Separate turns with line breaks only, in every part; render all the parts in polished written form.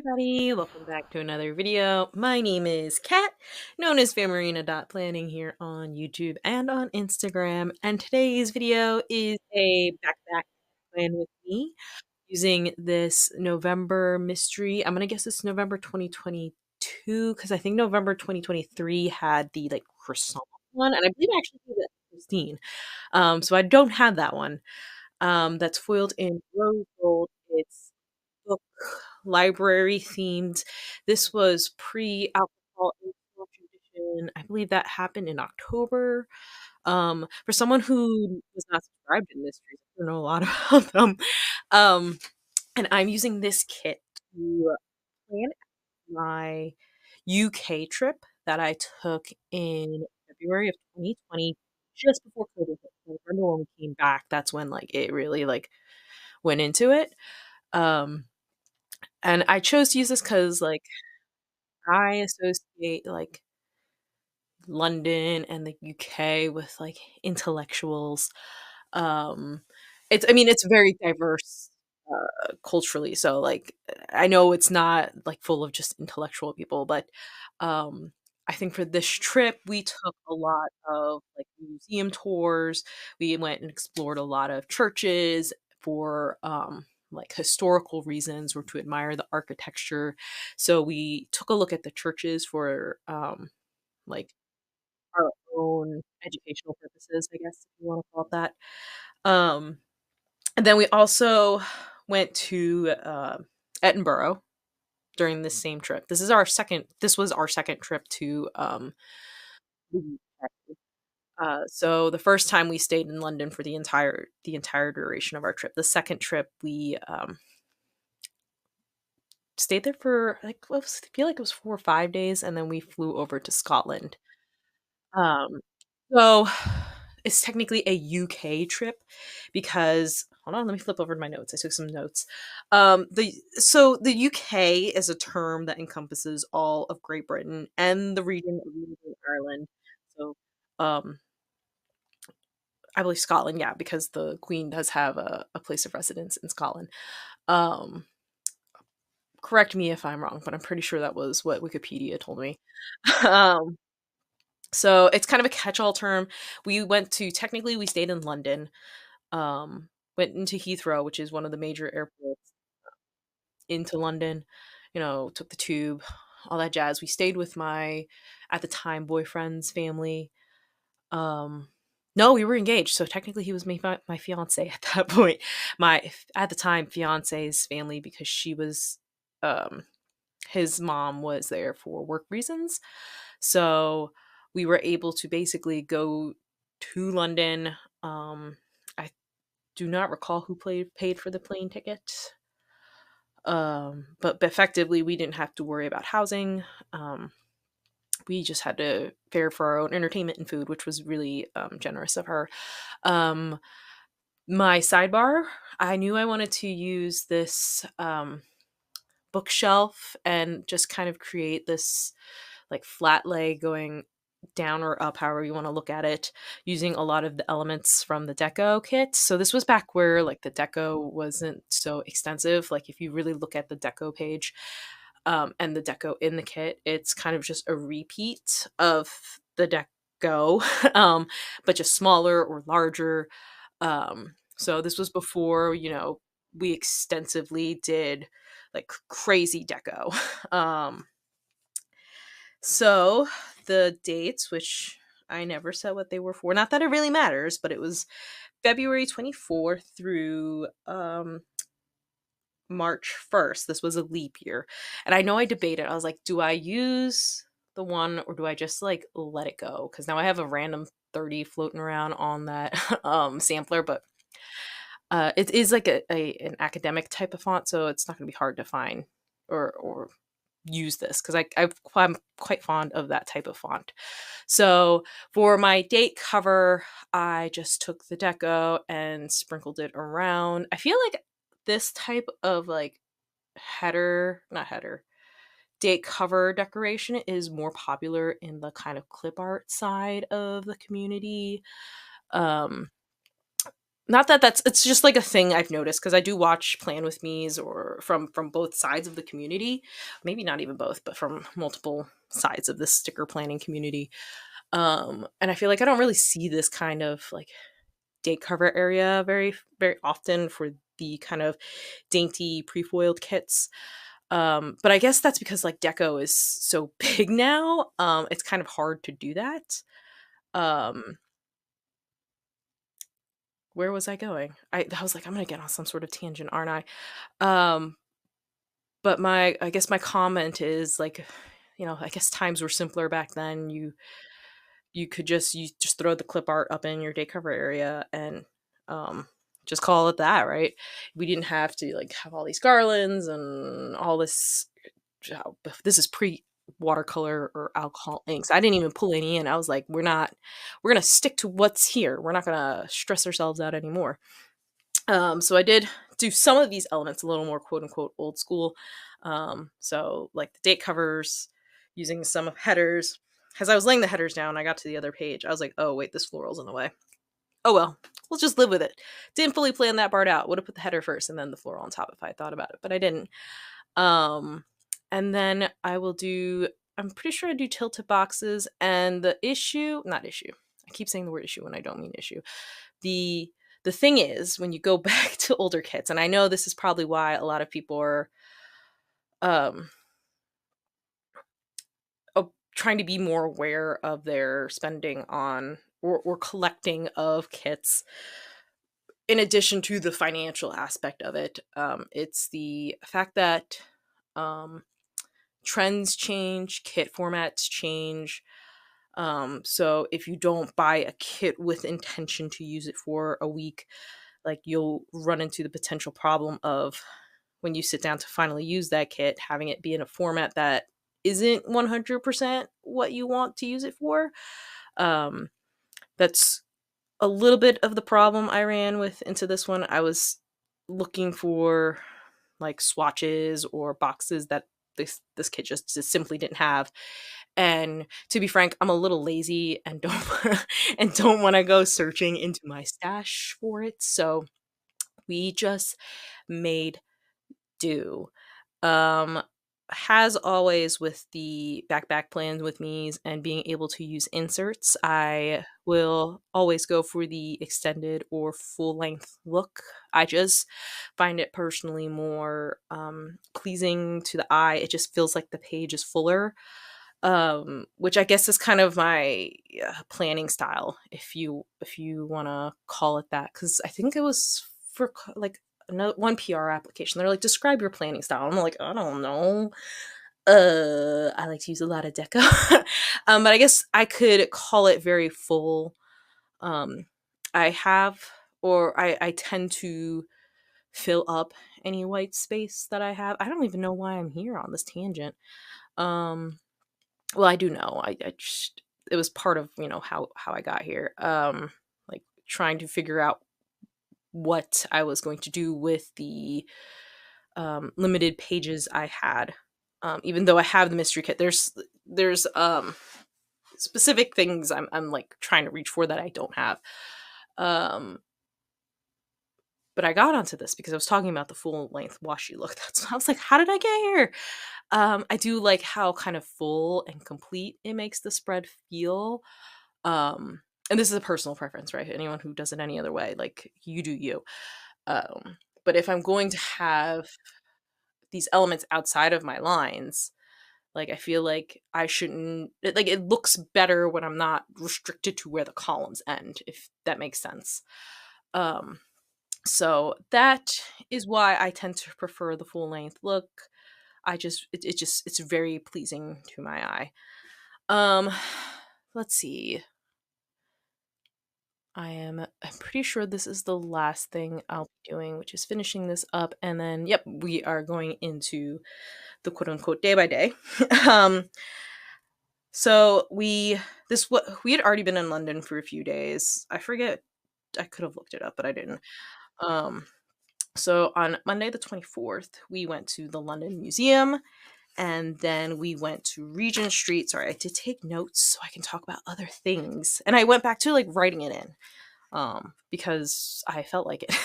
everybody, welcome back to another video. My name is Kat, known as phamerina.planning here on YouTube and on Instagram. And today's video is a backpack plan with me using this November mystery. I'm gonna guess it's November 2022 because I think November 2023 had the like croissant one, and I believe I actually did that for Christine. So I don't have that one. That's foiled in rose gold. It's book library themed. This was pre-alcohol introduction edition. I believe that happened in October. For someone who was not subscribed to mysteries, I don't know a lot about them. Um, and I'm using this kit to plan my UK trip that I took in February of 2020, just before COVID hit. I remember when we came back, that's when like it really like went into it. Um, and I chose to use this because like I associate like London and the UK with like intellectuals. Um, it's very diverse culturally. So like I know it's not like full of just intellectual people, but um I think for this trip we took a lot of like museum tours. We went and explored a lot of churches for like historical reasons or to admire the architecture. So we took a look at the churches for like our own educational purposes, I guess if you want to call it that. Um and then we also went to, Edinburgh during this same trip. This was our second trip to, the UK. So the first time we stayed in London for the entire duration of our trip. The second trip, we, stayed there for, like, I feel like it was 4 or 5 days, and then we flew over to Scotland. Um, so it's technically a UK trip because hold on, let me flip over to my notes. I took some notes. The UK is a term that encompasses all of Great Britain and the region of Northern Ireland. So um I believe Scotland, yeah, because the Queen does have a place of residence in Scotland. Um Correct me if I'm wrong, but I'm pretty sure that was what Wikipedia told me. um So it's kind of a catch-all term. Technically we stayed in London, went into Heathrow, which is one of the major airports into London, took the tube, all that jazz. We stayed with my, at the time, boyfriend's family. Um, no, we were engaged, so technically he was my fiance at that point. At the time, fiance's family, because um, his mom was there for work reasons. So we were able to basically go to London. I do not recall who paid for the plane ticket. But effectively, we didn't have to worry about housing. We just had to fare for our own entertainment and food, which was really generous of her. Um, my sidebar, I knew I wanted to use this bookshelf and just kind of create this like flat lay going down or up, however you want to look at it, using a lot of the elements from the deco kit. So this was back where like the deco wasn't so extensive. Like if you really look at the deco page, and the deco in the kit, it's kind of just a repeat of the deco, but just smaller or larger. So this was before, we extensively did like crazy deco. Um, so the dates, which I never said what they were for, not that it really matters, but it was February 24th through March 1st. This was a leap year. And I know I debated. I was like, do I use the one or do I just like let it go? Because now I have a random 30 floating around on that sampler, but it is like an academic type of font, so it's not going to be hard to find or use this because I'm quite fond of that type of font. So for my date cover, I just took the deco and sprinkled it around. I feel like this type of like not header, date cover decoration is more popular in the kind of clip art side of the community. Um, Not that that's it's just like a thing I've noticed because I do watch Plan With Me's or from both sides of the community. Maybe not even both, but from multiple sides of the sticker planning community. And I feel like I don't really see this kind of like date cover area very often for the kind of dainty pre-foiled kits. But I guess that's because like deco is so big now. It's kind of hard to do that. Um, where was I going? I was like, I'm gonna get on some sort of tangent, aren't I? Um, but I guess my comment is like, I guess times were simpler back then. You just throw the clip art up in your day cover area and um just call it that, right? We didn't have to like have all these garlands and all this. This is pre watercolor or alcohol inks. I didn't even pull any in. I was like, we're gonna stick to what's here. We're not gonna stress ourselves out anymore. So I did do some of these elements a little more quote unquote old school. So like the date covers, using some of headers. As I was laying the headers down, I got to the other page. I was like, oh wait, this floral's in the way. Oh well, we'll just live with it. Didn't fully plan that part out. Would have put the header first and then the floral on top if I thought about it, but I didn't. Um, and then I will do. I'm pretty sure I do tilted boxes and the issue, not issue. I keep saying the word issue when I don't mean issue. The the thing is, when you go back to older kits, and I know this is probably why a lot of people are um trying to be more aware of their spending on or collecting of kits in addition to the financial aspect of it. It's the fact that um trends change, kit formats change. So if you don't buy a kit with intention to use it for a week, like you'll run into the potential problem of when you sit down to finally use that kit, having it be in a format that isn't 100% what you want to use it for. Um, that's a little bit of the problem I ran with into this one. I was looking for like swatches or boxes that this kit just simply didn't have. And to be frank, I'm a little lazy and don't and don't want to go searching into my stash for it. So we just made do. Um, has always with the backpack plans with me's and being able to use inserts, I will always go for the extended or full length look. I just find it personally more pleasing to the eye. It just feels like the page is fuller, which I guess is kind of my planning style, if you want to call it that, because I think it was for like another one PR application. They're like, describe your planning style. I'm like, I don't know. I like to use a lot of deco, but I guess I could call it very full. Um, I have, or I tend to fill up any white space that I have. I don't even know why I'm here on this tangent. Um, well, I do know. I just it was part of, how I got here. Like trying to figure out what I was going to do with the limited pages I had. Even though I have the mystery kit, there's specific things I'm like trying to reach for that I don't have. Um, but I got onto this because I was talking about the full length washi look. That's I was like, how did I get here? I do like how kind of full and complete it makes the spread feel. Um, and this is a personal preference, right? Anyone who does it any other way, like you do you. But if I'm going to have these elements outside of my lines, like I feel like I shouldn't like it looks better when I'm not restricted to where the columns end, if that makes sense. Um, so that is why I tend to prefer the full length look. It's very pleasing to my eye. Um, let's see. I'm pretty sure this is the last thing I'll be doing, which is finishing this up, and then yep, we are going into the quote unquote day by day. um so we had already been in London for a few days. I forget, I could have looked it up, but I didn't. Um so on Monday the 24th, we went to the London Museum, and then we went to Regent Street. Sorry, I did take notes so I can talk about other things. And I went back to like writing it in. because I felt like it.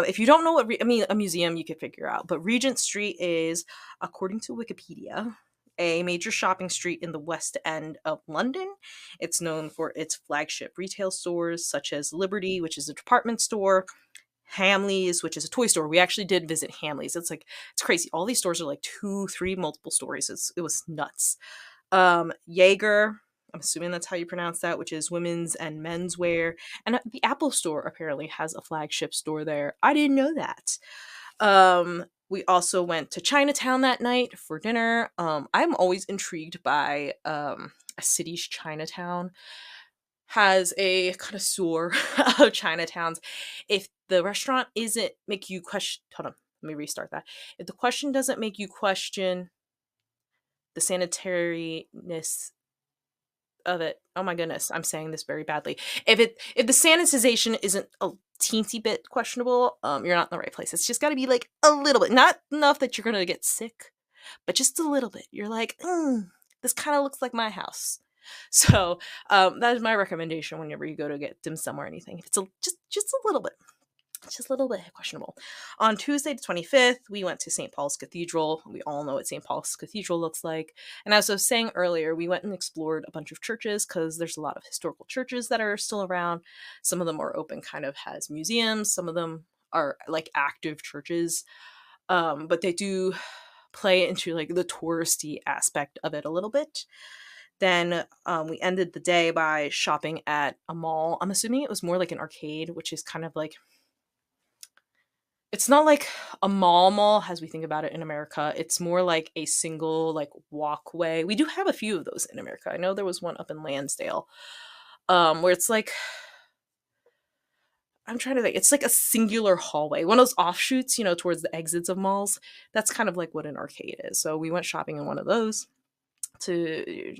If you don't know what I mean, a museum you could figure out, but Regent Street is, according to Wikipedia, a major shopping street in the West End of London. It's known for its flagship retail stores such as Liberty, which is a department store, Hamleys, which is a toy store. We actually did visit Hamleys. It's crazy. All these stores are like two, three, multiple stories. It was nuts. Jaeger, I'm assuming that's how you pronounce that, which is women's and men's wear. And the Apple store apparently has a flagship store there. I didn't know that. We also went to Chinatown that night for dinner. I'm always intrigued by a city's Chinatown. Has a connoisseur of Chinatowns. If the restaurant isn't make you question, hold on, let me restart that. If the question doesn't make you question the sanitariness of it, oh my goodness, I'm saying this very badly. If the sanitization isn't a teensy bit questionable, you're not in the right place. It's just got to be like a little bit, not enough that you're gonna get sick, but just a little bit. You're like, this kind of looks like my house. So that is my recommendation whenever you go to get dim sum or anything. If it's just a little bit, just a little bit questionable. On Tuesday the 25th, we went to St. Paul's Cathedral. We all know what St. Paul's Cathedral looks like. And as I was saying earlier, we went and explored a bunch of churches because there's a lot of historical churches that are still around. Some of them are open, kind of has museums. Some of them are like active churches. But they do play into like the touristy aspect of it a little bit. Then we ended the day by shopping at a mall. I'm assuming it was more like an arcade, which is kind of like, it's not like a mall as we think about it in America. It's more like a single like walkway. We do have a few of those in America. I know there was one up in Lansdale, where it's like, I'm trying to think. It's like a singular hallway, one of those offshoots, towards the exits of malls. That's kind of like what an arcade is. So we went shopping in one of those. I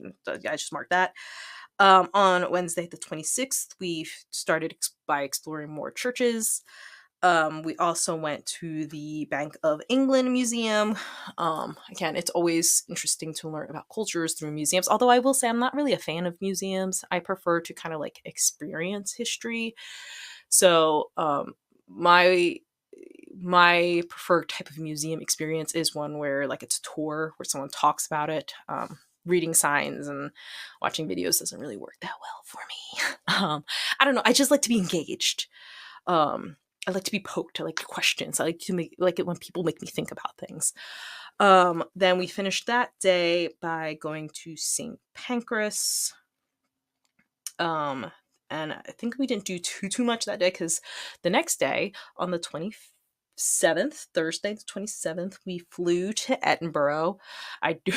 just marked that. On Wednesday, the 26th, we started by exploring more churches. We also went to the Bank of England Museum. Again, it's always interesting to learn about cultures through museums. Although I will say I'm not really a fan of museums. I prefer to kind of like experience history. So my preferred type of museum experience is one where like it's a tour where someone talks about it. Reading signs and watching videos doesn't really work that well for me. I don't know. I just like to be engaged. I like to be poked. I like questions. I like it when people make me think about things. Then we finished that day by going to St. Pancras. And I think we didn't do too much that day because the next day on the 27th, Thursday the 27th, we flew to Edinburgh. I do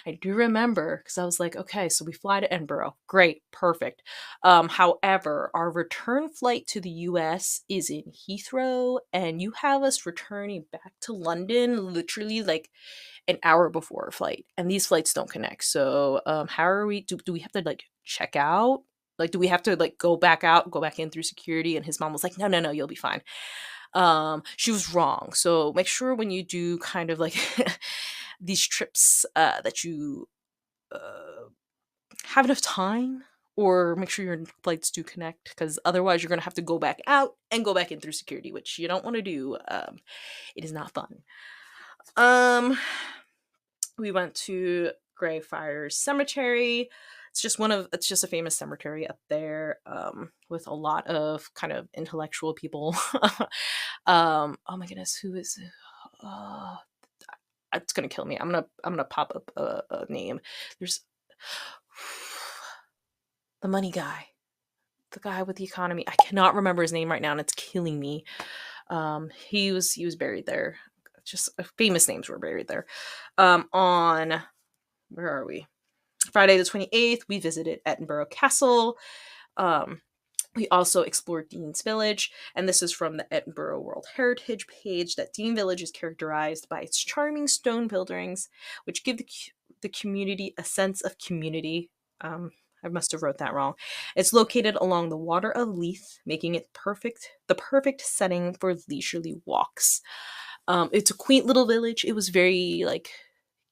I do remember because I was like, okay, so we fly to Edinburgh. Great, perfect. However, our return flight to the US is in Heathrow, and you have us returning back to London literally like an hour before our flight. And these flights don't connect. So how are we do we have to like check out? Like, do we have to like go back out, go back in through security? And his mom was like, no, you'll be fine. She was wrong. So make sure when you do kind of like these trips that you have enough time, or make sure your flights do connect, because otherwise you're going to have to go back out and go back in through security, which you don't want to do. It is not fun. We went to Greyfriars Cemetery. It's just a famous cemetery up there, with a lot of kind of intellectual people. Oh my goodness, who is it's gonna kill me. I'm gonna pop up a name. There's the money guy, the guy with the economy. I cannot remember his name right now, and it's killing me. He was buried there. Just famous names were buried there. On Where are we? Friday the 28th, we visited Edinburgh Castle. We also explored Dean's Village, and this is from the Edinburgh World Heritage page, that Dean Village is characterized by its charming stone buildings, which give the community a sense of community. I must have wrote that wrong. It's located along the Water of Leith, making it the perfect setting for leisurely walks. It's a quaint little village. It was very like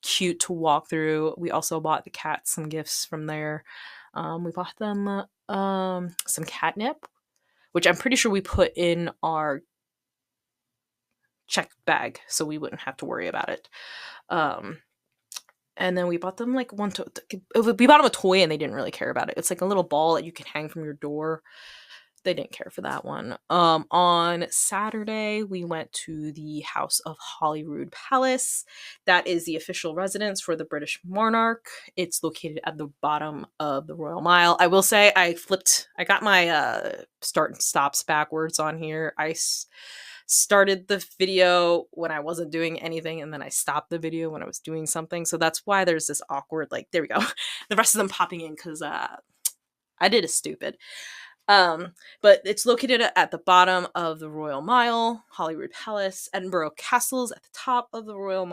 cute to walk through. We also bought the cats some gifts from there. We bought them some catnip. which I'm pretty sure we put in our check bag so we wouldn't have to worry about it. Um, and then we bought them like we bought them a toy and they didn't really care about it. It's like a little ball that you can hang from your door. They didn't care for that one. On Saturday, we went to the House of Holyrood Palace. That is the official residence for the British monarch. It's located at the bottom of the Royal Mile. I will say I got my start and stops backwards on here. Started the video when I wasn't doing anything, and then I stopped the video when I was doing something. So that's why there's this awkward, like, there we go. The rest of them popping in because I did a stupid. But it's located at the bottom of the Royal Mile, Holyrood Palace. Edinburgh Castle's at the top of the Royal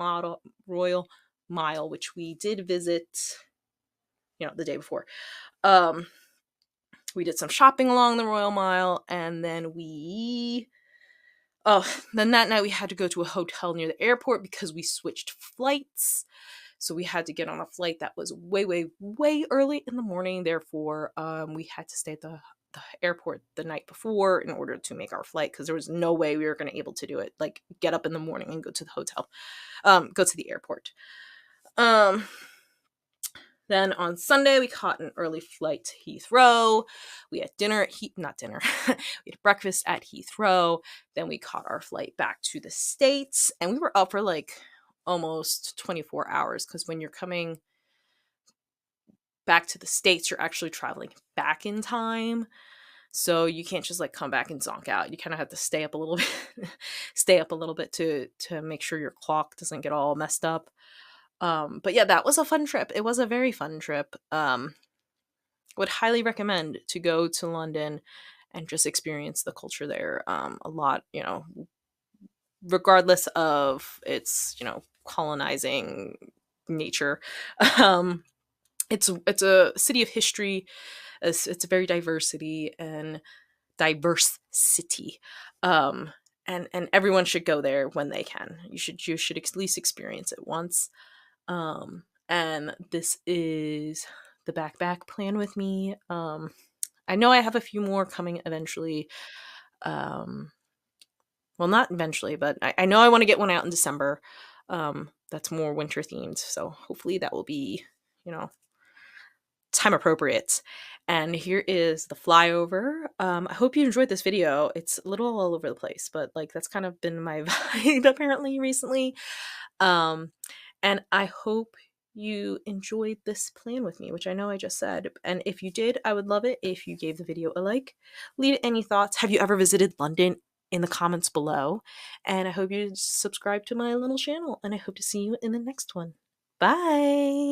Mile, which we did visit, the day before. We did some shopping along the Royal Mile, and then then that night we had to go to a hotel near the airport because we switched flights. So we had to get on a flight that was way, way, way early in the morning. Therefore, we had to stay at the airport the night before in order to make our flight, because there was no way we were going to able to do it. Like, get up in the morning and go to the hotel, go to the airport. Then on Sunday, we caught an early flight to Heathrow. We had dinner at not dinner. We had breakfast at Heathrow. Then we caught our flight back to the States, and we were up for like almost 24 hours, because when you're coming back to the States, you're actually traveling back in time. So you can't just like come back and zonk out. You kind of have to stay up a little bit, to make sure your clock doesn't get all messed up. But yeah, that was a fun trip. It was a very fun trip. Would highly recommend to go to London and just experience the culture there a lot, regardless of its, colonizing nature. It's a city of history. It's a very diverse city. And everyone should go there when they can. You should at least experience it once. And this is the backpack plan with me. I know I have a few more coming eventually. Well, not eventually, but I know I want to get one out in December. That's more winter themed, so hopefully that will be, time appropriate. And here is the flyover. I hope you enjoyed this video. It's a little all over the place, but like that's kind of been my vibe apparently recently. And I hope you enjoyed this plan with me, which I know I just said. And if you did, I would love it if you gave the video a like. Leave any thoughts. Have you ever visited London? In the comments below. And I hope you subscribe to my little channel. And I hope to see you in the next one. Bye!